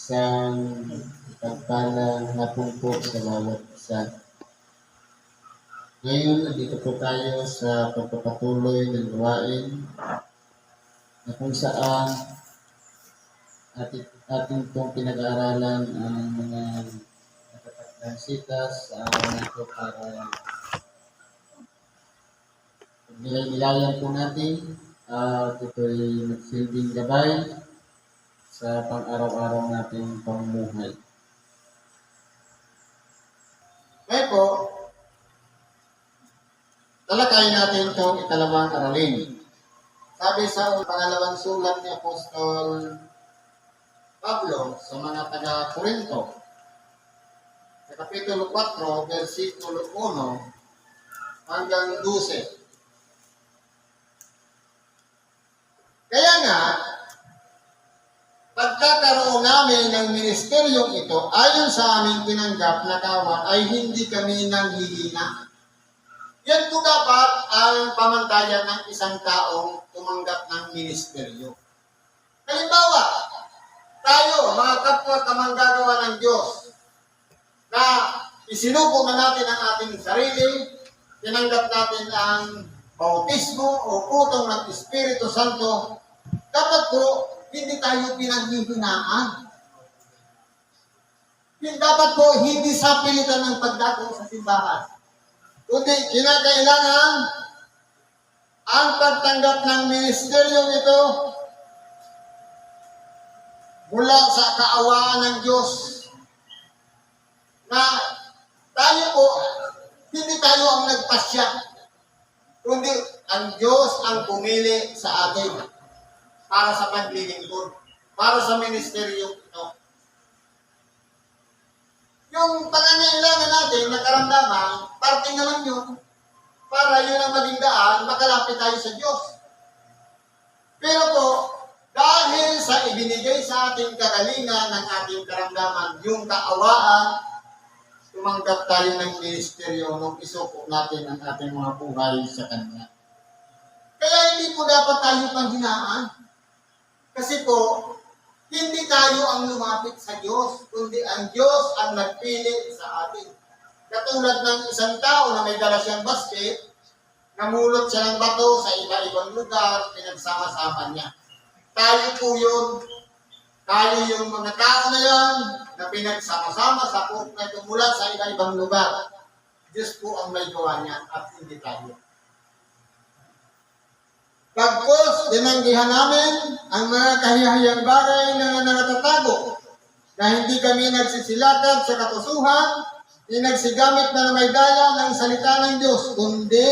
Isang pagpalang hapon po sa bawat isa. Ngayon, nandito po tayo sa pagpapatuloy ng gawain na kung saan ating pong pinag-aaralan ang mga natatakdang sitas sa araw na ito para nilay-nilayan po natin at ito'y magsilbing gabay sa pang-araw-araw nating pamumuhay. Ngayon po, talakayin natin itong ikalawang aralin. Sabi sa pangalawang sulat ni Apostol Pablo sa mga taga-Corinto, sa Kapitulo 4, versikulo 1 hanggang 12. Kaya nga, pagkakaroon namin ng ministeryong ito, ayon sa aming tinanggap na kawan, ay hindi kami nanghihina. Yan po dapat ang pamantayan ng isang taong tumanggap ng ministeryo. Halimbawa, tayo, mga kapwa kamanggagawa ng Diyos, na isinuko na natin ang ating sarili, tinanggap natin ang bautismo o putong ng Espiritu Santo, dapat po, hindi tayo pinaghihinaan. Dapat po, hindi sa pilitan ng pagdako sa simbahan. Kundi kinakailangan ang pagtanggap ng ministeryong ito mula sa kaawaan ng Diyos na tayo po, hindi tayo ang nagpasya, kundi ang Diyos ang pumili sa atin para sa paglilingkod, para sa ministeryong ito. Yung pangangailangan natin na karamdaman, parte na lang yun, para yun ang maging daan, makalapit tayo sa Diyos. Pero po, dahil sa ibinigay sa ating kagalingan ng ating karamdaman, yung kaawaan, tumanggap tayo ng ministeryo nung isuko natin ang ating mga buhay sa Kanya. Kaya hindi po dapat tayo panghinaan. Kasi po, hindi tayo ang lumapit sa Diyos, kundi ang Diyos ang nagpili sa atin. Katulad ng isang tao na may dala siyang basket, namulot siya ng bato sa iba-ibang lugar, pinagsama-sama niya. Tayo po yun. Tayo yung mga tao na yan na pinagsama-sama sa put na tumula sa iba-ibang lugar. Diyos po ang may gawa niya at hindi tayo. Pagkos, tinanggihan namin ang mga kahihayang bagay na natatago na hindi kami nagsisilatag sa katusuhan, hindi nagsigamit na may daya ng salita ng Diyos, kundi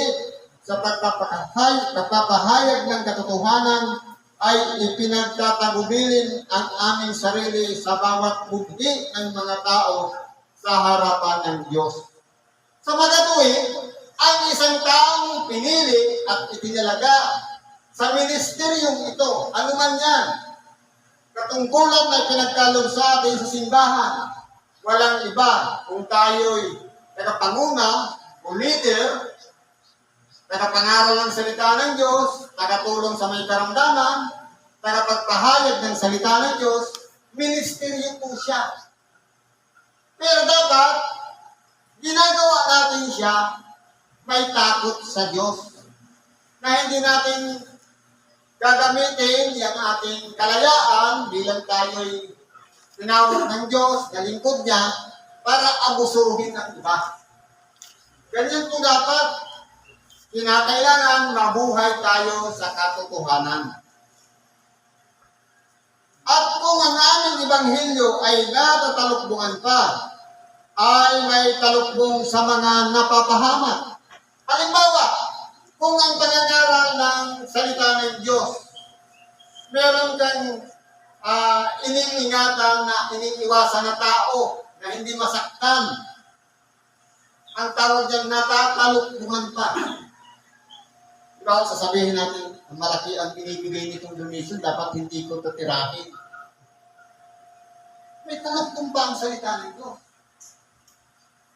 sa pagpapahayag ng katotohanan ay ipinagtatagubilin ang aming sarili sa bawat bughi ng mga tao sa harapan ng Diyos. Sa magatuwid, ang isang taong pinili at itinalaga sa ministeryong ito, ano man yan, katungkulan na pinagkaloob sa atin sa simbahan, walang iba kung tayo'y tagapanguna o leader, tagapangaral ng salita ng Diyos, tagatulong sa may karamdaman, tagapagpahayag ng salita ng Diyos, ministeryo po siya. Pero dapat, ginagawa natin siya may takot sa Diyos, na hindi natin gagamitin yung ating kalayaan bilang tayo'y tinawag ng Diyos, na lingkod niya, para abusuhin ang iba. Ganyan po dapat, kinakailangan mabuhay tayo sa katotohanan. At kung ang aming ebanghelyo ay natatalukbungan pa, ay may talukbong sa mga napapahamak. Halimbawa, kung ang pangangaral ng salita ng Diyos, meron kang iniingatan na iniiwasan na tao na hindi masaktan, ang tawag dyan natatalukbungan pa. Diba, sasabihin natin, malaki ang binibigay nitong donation, dapat hindi ko tatirahin. May talukbong pa ang salita ng Diyos.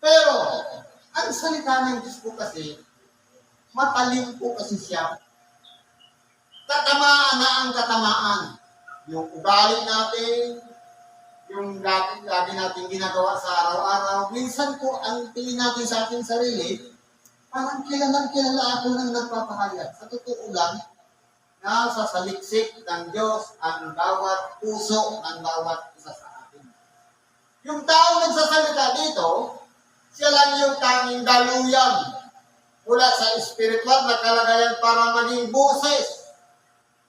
Pero, ang salita ng Diyos po kasi, matalim po kasi siya. Tatamaan na ang katamaan. Yung ugali natin, yung lagi natin ginagawa sa araw-araw, minsan po ang tingin natin sa ating sarili, parang kilala ako ng nagpapahayag. Sa totoo lang, nasa saliksik ng Diyos ang bawat puso ng bawat isa sa atin. Yung tao nagsasalita dito, siya lang yung tanging daluyan mula sa spiritual na kalagayan para maging boses.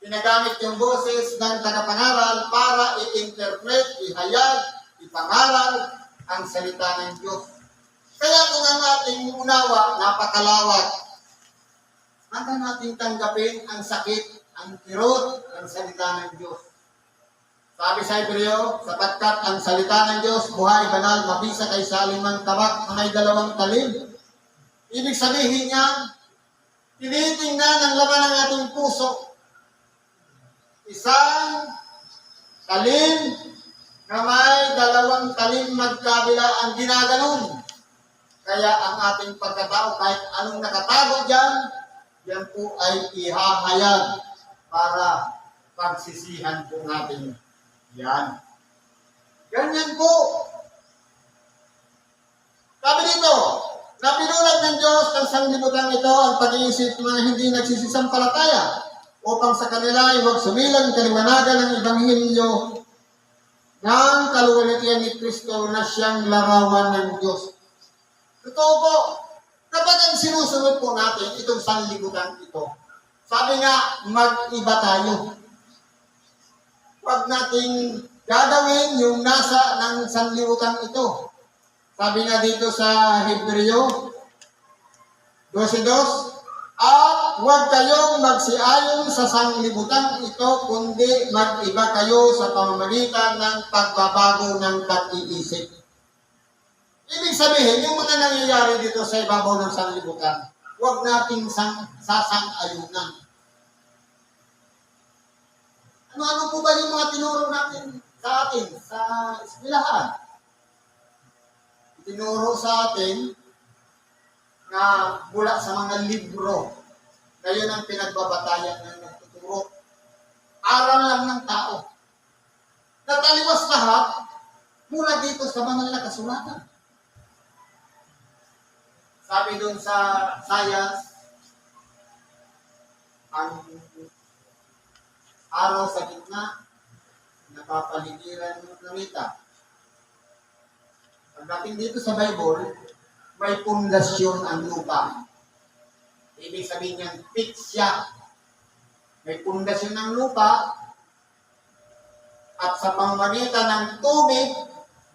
Ginagamit yung boses ng tagapangaral para i-interpret, ihayag, ipangaral ang salita ng Diyos. Kaya kung ang ating unawa, napakalawak, handa natin tanggapin ang sakit, ang kirot, ang salita ng Diyos. Sabi sa Hebreo, sapagkat ang salita ng Diyos, buhay, banal, mabisa kaysa alimang tabak na may 2 talim. Ibig sabihin niya, tinitingnan ang laman ng ating puso. Isang talim na may 2 talim magkabila ang ginaganon. Kaya ang ating pagkatao, kahit anong nakatago dyan, yan po ay ihahayag para pagsisihan po natin yan. Ganyan po. Sabi dito, na pinulat ng Diyos ng sanglibutan ito ang pag-iisip na hindi nagsisisampalataya upang sa kanila ay huwag sumilang kaliwanagan ng Ebanghelyo ng kaluwalhatian ni Kristo na siyang larawan ng Diyos. Totoo po, kapag ang sinusunod po natin itong sanlibutan ito, sabi nga, mag-iba tayo. Huwag nating gagawin yung nasa ng sanlibutan ito. Sabi nga dito sa Hebreo 12:2, at huwag kayong magsiayon sa sanglibutan ito, kundi mag-iba kayo sa pamamagitan ng pagbabago ng pag-iisip. Ibig sabihin, yung mga nangyayari dito sa ibabaw ng sanlibutan, huwag nating sasang-ayunan. Ano-ano po ba yung mga tinuro natin sa atin sa eskwelahan? Tinuro sa atin na mula sa mga libro, ngayon ang pinagbabatayan ng nagtuturo. Aral lang ng tao. Nataliwas lahat mula dito sa banal na kasulatan. Sabi doon sa science, ang araw sa gitna, napapaligiran ng planeta. Pagdating dito sa Bible, may pundasyon ang lupa. Ibig sabihin niyan, fix siya. May pundasyon ng lupa at sa pamamagitan ng tubig,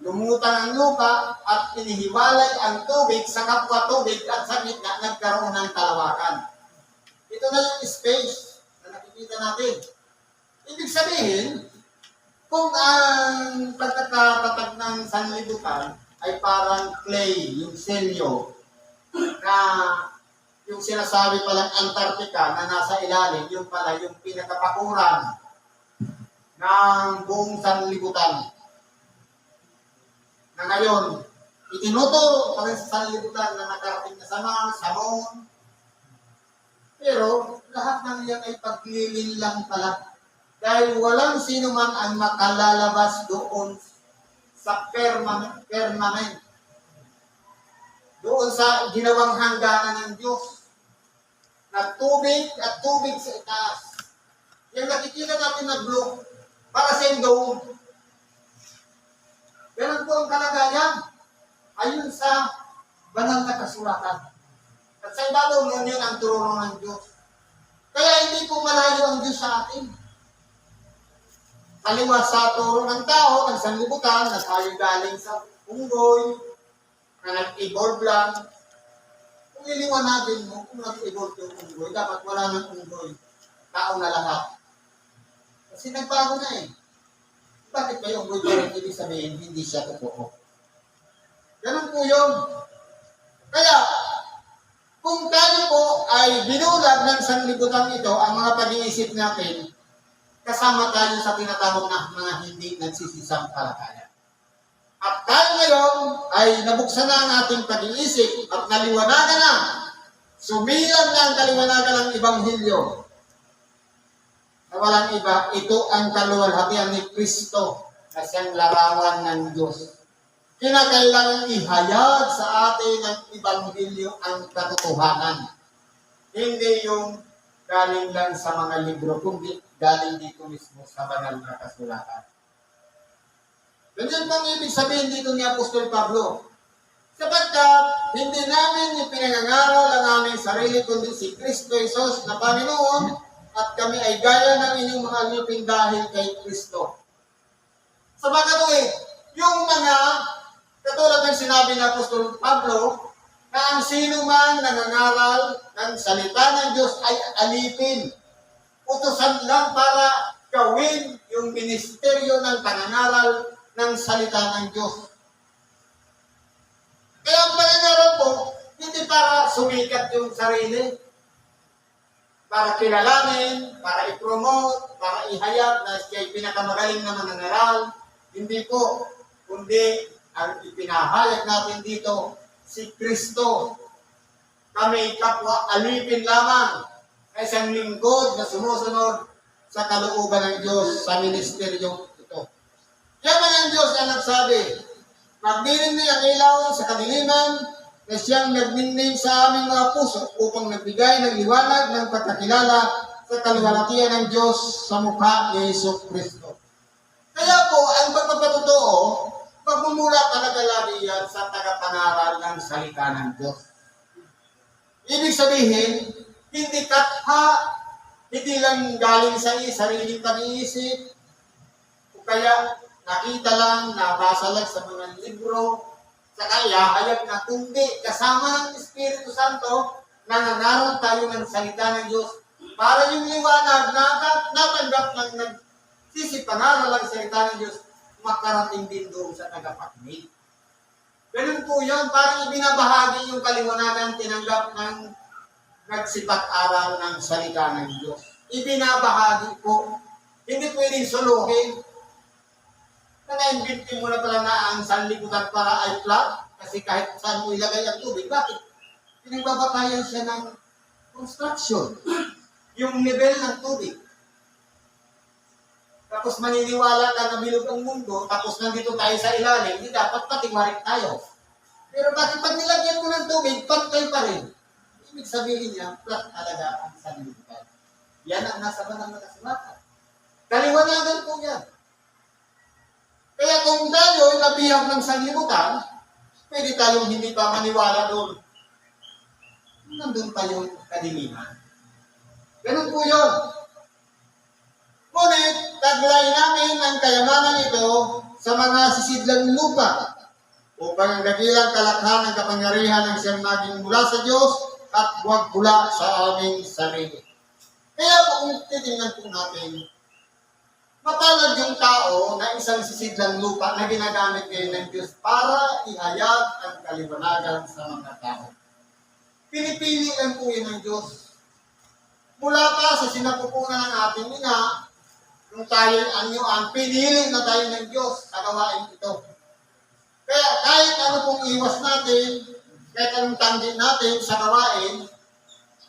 lumutan ang lupa at inihiwalay ang tubig sa kapwa tubig at sa gitna nagkaroon ng kalawakan. Ito na yung space na nakikita natin. Ibig sabihin, kung ang pagkakatatag ng sanlibutan ay parang clay, yung selyo, na yung sinasabi palang Antarctica na nasa ilalim, yung pala yung pinakapakuran ng buong sanlibutan. Na ngayon, itinuturo pa rin sa sanlibutan na nakarating na sa Mars, sa Moon. Pero lahat ng yan ay paglilin lang pala. Dahil walang sino man ang makalalabas doon sa firmament. Doon sa ginawang hangganan ng Diyos. Na tubig at tubig sa itaas. Yung nakikita natin na blue, para sa dome. Ganun po ang kalagayan. Ayon sa banal na kasulatan. At sa ibabaw nun yun ang trono ng Diyos. Kaya hindi po malayo ang Diyos sa atin. Kaliwas sa turo ng tao, ng sanlibutan, na tayo galing sa unggoy, na nag-evolve lang. Kung iliwanagin mo, kung nag-evolve yung unggoy, dapat wala ng unggoy. Tao na lahat. Kasi nagbago na eh. Bakit ba yung unggoy pa rin ibig sabihin, hindi siya totoo? Ganun po yun. Kaya, kung tayo po ay binulag ng sanlibutan ito, ang mga pag-iisip natin, kasama tayo sa tinatawag na mga hindi nagsisisampalataya. At tayo ngayon ay nabuksan na ang ating pag-iisip at naliwanagan na, sumilang na ang kaliwanagan ng Ebanghelyo. Na walang iba, ito ang kaluwalhatian ni Kristo na siyang larawan ng Diyos. kinakailangan ihayag sa atin ng Ebanghelyo ang katotohanan. Hindi yung galing lang sa mga libro, kundi galing dito mismo sa banal na kasulatan. Ganyan bang ibig sabihin dito ni Apostol Pablo? Sapagkat hindi namin ipinangangaral ang aming sarili kundi si Kristo Jesus na Panginoon at kami ay gaya ng inyong mga alipin dahil kay Kristo. Sapagkat yung mga katulad ng sinabi ni Apostol Pablo, na ang sino man nangangaral ng salita ng Diyos ay alipin. Utusan lang para gawin yung ministeryo ng pangangaral ng salita ng Diyos. Kaya ang pangangaral po, hindi para sumikat yung sarili, para kilalanin, para i-promote, para ihayag na siya'y pinakamagaling na manangaral. Hindi po, kundi ang ipinahayag natin dito, si Kristo. Kami kapwa alipin lamang ay isang lingkod na sumusunod sa kalooban ng Diyos sa ministeryo ito. Kaya man ang Diyos ang nagsabi, magdilim niya ang ilaw sa kadiliman na siyang nagnindim sa aming mga puso upang nagbigay ng liwanag ng pagkakilala sa kaluwalhatian ng Diyos sa mukha ni Yesu Kristo. Kaya po, ang pagpapatotoo, pagmumula talaga lagi yan sa tagapangaral ng salita ng Diyos. Ibig sabihin, hindi katha, hindi lang galing sa sariling pag-iisip, o kaya nakita lang, nabasa lang sa mga libro, saka ihahayag na kundi kasama ng Espiritu Santo, nangangaral tayo ng salita ng Diyos para yung liwanag na natanggap ng nagsisipangaral ng salita ng Diyos makarating din doon sa tagapakinig. Ganun po yun, parang ibinabahagi yung kaliwanagan tinanggap ng nagsipag-aral ng salita ng Diyos. Ibinabahagi po. Hindi pwedeng suluhin. Na-invite mo na pala na ang sanlibutan para ay flat, kasi kahit saan mo ilagay ang tubig. Bakit? Pinagbabatayan siya ng construction. Yung level ng tubig. Tapos maniniwala ka na bilog ang mundo, tapos nandito tayo sa ilalim, hindi dapat patiwarik tayo. Pero bakit pag nilagyan mo ng tubig, pantay pa rin? Ibig sabihin niya, flat talaga ang sanlibutan. Yan ang nasa banal na kasulatan. Kaliwanagan po yan. Kaya kung tayo ay nabihag ng sanlibutan, pwede tayong hindi pa maniwala doon. Nandun pa yung kadiliman. Ganun po yun. Ngunit, taglay namin ang kayamanan ito sa mga sisidlang lupa upang ang dakilang kalakhan ng kapangyarihan ng siyang naging mula sa Diyos at huwag mula sa aming sarili. Kaya kung titingnan po natin, mapalad yung tao na isang sisidlang lupa na ginagamit ngayon ng Diyos para ihayag ang kaliwanagan sa mga tao. Pinipili lang po yun ng Diyos. Mula pa sa sinapupunan ng ating ina, nung tayo ang pinili na tayo ng Diyos sa gawain ito. Kaya kahit ano pong iwas natin, kahit anong tanggi natin sa gawain,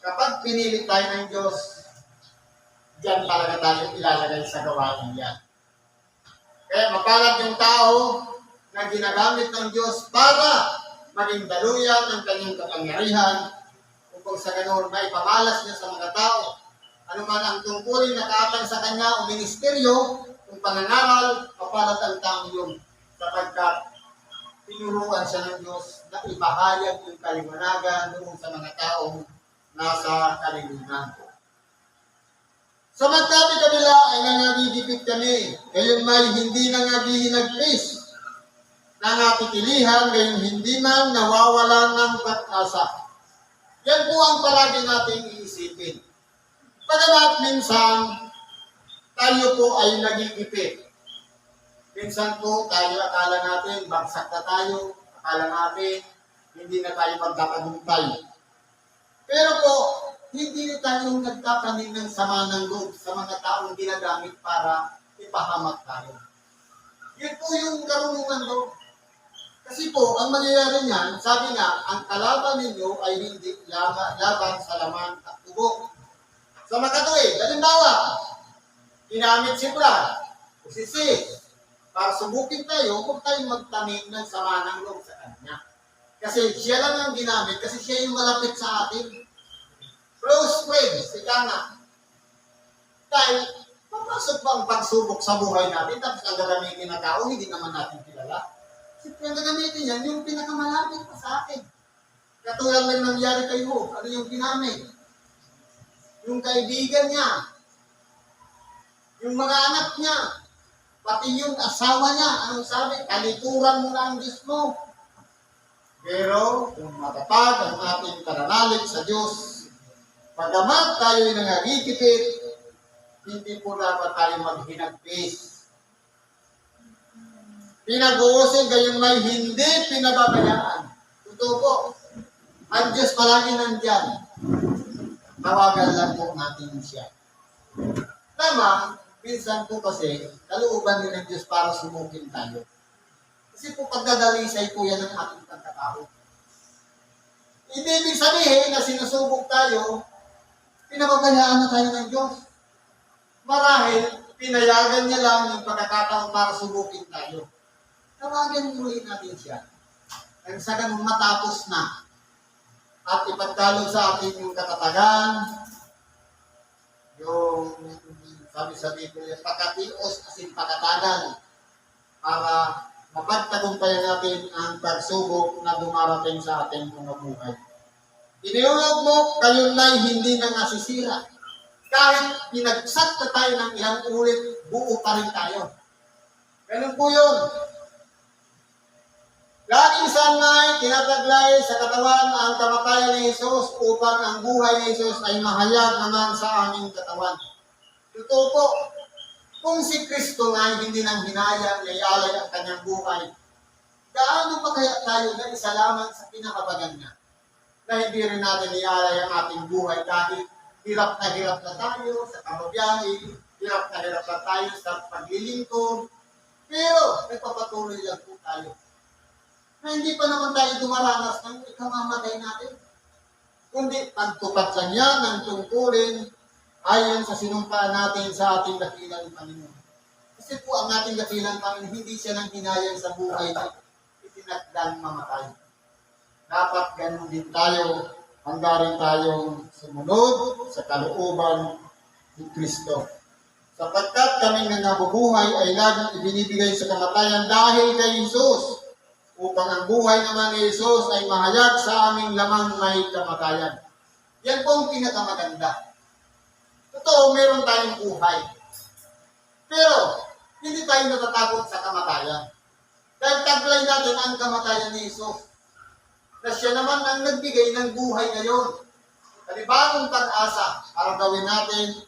kapag pinili tayo ng Diyos, diyan talaga tayo ilalagay sa gawain yan. Kaya mapalad yung tao na ginagamit ng Diyos para maging daluyan ng kanyang kapangyarihan upang sa ganoon maipamalas niya sa mga tao. Ano man ang tungkulin na kaatang sa kanya o ministeryo, kung panangaral, mapalad ang taong yun. Sapagkat tinuruan siya ng Diyos na ipahayag yung kaliwanagan doon sa mga taong nasa kaliliman. Sa magkabi kabila ay nangagigipit kami, gayon may hindi nangagihinagpis, nangapitilihan, gayon hindi man nawawalan ng pag-asa. Yan po ang palagi nating iisipin. Pagkamat minsan, tayo po ay nagigipit. Minsan po tayo akala natin, bagsak na tayo, akala natin, hindi na tayo magkakagumpay. Pero po, hindi na tayo nagtatanim ng sama ng loob sa mga taong ginagamit para ipahamak tayo. Yun po yung karunungan loob. Kasi po, ang mangyayari niyan, sabi nga, ang kalaban ninyo ay hindi laban sa laman at tubo. Sa makatuwid, halimbawa, ginamit si Brad, o si Sis, para subukin tayo, huwag tayong magtanim ng sama ng loob sa Kanya. Kasi siya lang ang ginamit, kasi siya yung malapit sa atin. Close friends, ika nga. Dahil, papasok ba ang pagsubok sa buhay natin, tapos ang gagamitin na tao, hindi naman natin kilala. Siyempre, ang gagamitin yan, yung pinakamalapit pa sa atin. Katulad ng nangyari kay Job, ano yung ginamit? Yung kaibigan niya, yung mga anak niya, pati yung asawa niya, anong sabi? Kalikuran mo na ang Diyos mo. Pero, kung matatag ang ating pananalig sa Diyos, pagamat tayo'y nangagigipit, hindi po dapat tayo maghinagpis. Pinag-uusig gayong may hindi pinababayaan. Totoo po, ang Diyos palagi nandyan. Tawagan lang po natin siya. Tama, minsan po kasi, kalooban din ng Diyos para sumukin tayo. Kasi po pagdadalisay po yan ng ating pagkatao. Hindi ibig sabihin na sinusubok tayo, pinababayaan na tayo ng Diyos. Marahil, pinayagan niya lang yung pagkakataon para subukin tayo. Tawagan muli natin siya. At sa ganun matapos na. At ipagkalog sa atin yung katatagan, yung sabi sa Biblia, pakatios asin pakatagan para mapagtagumpayan natin ang pagsubok na dumarating sa ating mga buhay. Iniulog mo, kayo na'y hindi na nasisira. Kahit pinagsak na tayo ng ilang ulit, buo pa rin tayo. Ganun po yun. Laging sanay, tinataglay sa katawan ang kamatayan ni Jesus upang ang buhay ni Jesus ay mahayag naman sa aming katawan. Totoo po, kung si Kristo nga hindi nang hinayang na ialay ang kanyang buhay, gaano pa kaya tayo na isa lamang sa pinakabagan niya na hindi rin natin ialay ang ating buhay kahit hirap na tayo sa kababiyahe, hirap na tayo sa paglilingkod, pero nagpapatuloy lang po tayo. Na hindi pa naman tayo dumaranas ng ikamamatay natin. Kundi pagtupad sa niya ng tungkulin ayon sa sinumpaan natin sa ating dakilang Panginoon. Kasi po ang ating dakilang Panginoon, hindi siya nang hinayang sa buhay na itinakdang mamatay. Dapat ganun din tayo, hanggarin tayong sumunod sa kalooban ni Kristo. Sapagkat kaming nangabubuhay ay laging ibinibigay sa kamatayan dahil kay Jesus, upang ang buhay naman ni Jesus ay mahayag sa aming lamang may kamatayan. Yan po ang pinakamaganda. Totoo, meron tayong buhay. Pero, hindi tayo natatakot sa kamatayan. Dahil taglay natin ang kamatayan ni Jesus. Na siya naman ang nagbigay ng buhay ngayon. Panibagong pag-asa para gawin natin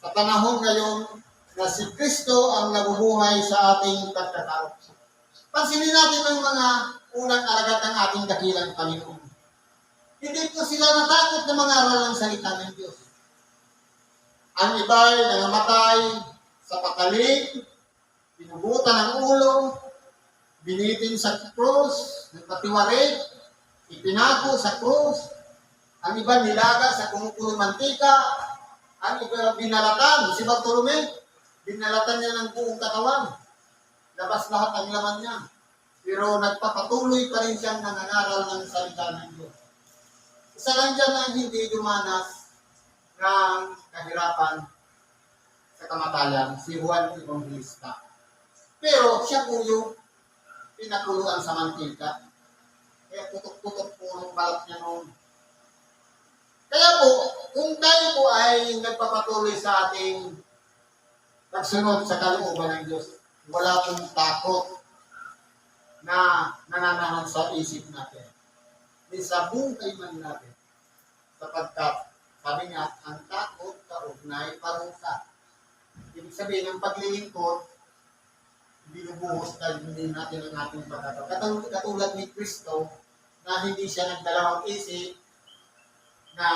sa panahon ngayon na si Kristo ang nabubuhay sa ating pagkatao. Pansinin natin ang mga unang alagad ng ating dakilang Panginoon. Hindi po sila natakot na mangaral ng salita ng Diyos. Ang iba ay nangamatay sa pakalig, pinubutan ng ulo, binitin sa krus, nagpatiwarig, ipinago sa krus, ang iba nilaga sa kumukulong mantika, ang iba binalatan, si Bartolome, binalatan niya ng buong katawan. Labas lahat ang laman niya. Pero nagpapatuloy pa rin siyang nangangaral ng salita ng Diyos. Isa lang dyan na hindi dumanas ng kahirapan sa kamatayan, si Juan Evangelista. Pero siya po yung pinakuluan sa mantika. Kaya putok-putok po ng balat niya noon. Kaya po, kung tayo po ay nagpapatuloy sa ating pagsunod sa kalooban ng Diyos, wala pong takot na nananahan sa isip natin. Di sa buhay man natin. Sapagkat, sabi nga, ang takot kaugnay parusa. Ibig sabihin, ang paglilingkod, binubuhos na hindi natin ang ating pagkatao. Katulad ni Kristo, na hindi siya nagdalawang isip, na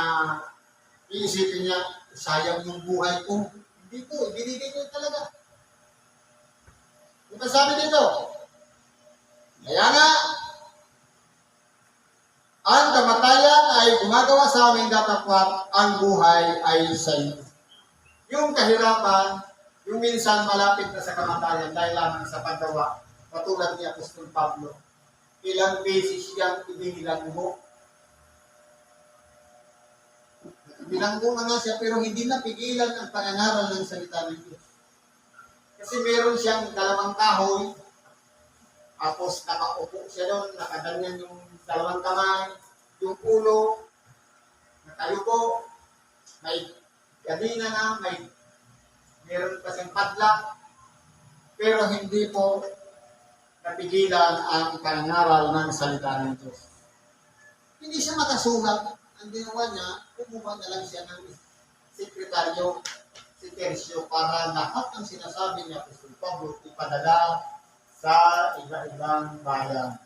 iisipin niya, sayang yung buhay ko. Hindi po, binigay ko talaga. Ito sabi dito, kaya nga, ang kamatayan ay gumagawa sa amin datapwat, ang buhay ay sa iyo. Yung kahirapan, Yung minsan malapit na sa kamatayan dahil lamang sa paggawa, katulad ni Apostol Pablo, ilang beses siyang ibinilanggo. Bilanggo na nga siya pero hindi napigilan ang pangangaral ng salita ng Diyos. Kasi meron siyang dalawang kahoy, tapos nakaupo siya doon, nakaganyan yung dalawang kamay, yung ulo, nakayuko, may kanina na, meron kasing padlock, pero hindi po napigilan ang pangangaral ng salita ng Diyos. Hindi siya makasulat. Ang ginawa niya, kumuha na lang siya ng sekretaryo, si Tercio, para lahat ng sinasabi niya Apostol Pablo ipadala sa iba-ibang bayan.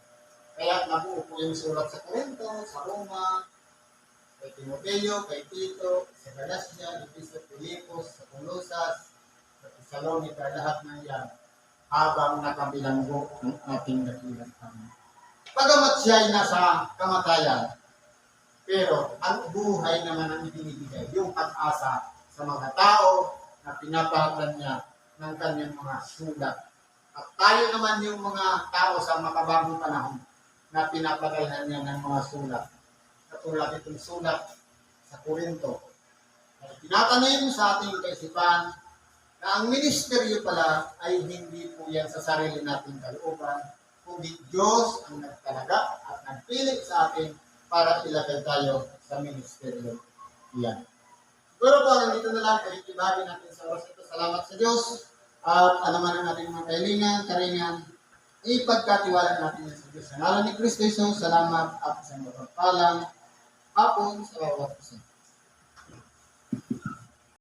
Kaya nabuo po yung sulat sa Corinto, sa Roma, kay Timoteo, kay Tito, sa Galacia, Epheso, Filipos, sa Colosas, sa Thessalonica, lahat ng yan, habang nakabilanggo ng ating dakilang Ama. Bagamat siya ay nasa kamatayan, pero ang buhay naman ang ibinibigay, yung pag-asa sa mga tao na pinapahatan niya ng kanyang mga sulat. At tayo naman yung mga tao sa makabagong panahon na pinapagalan niya ng mga sulat. Katulad itong sulat sa Corinto. Tinatanim sa ating kaisipan na ang ministeryo pala ay hindi po yan sa sarili nating kalooban, kundi Diyos ang nagtalaga at nagpili sa atin para ilagay tayo sa ministeryo yan. Siguro po, dito na lang, ibahagi natin sa oras ito. Salamat sa Diyos at alaman ang ating mga kahilingan, ipagkatiwala natin yan sa Diyos. Sa ngalan ni Kristo Jesus, salamat at sa mapagpalang hapon sa bawat isa.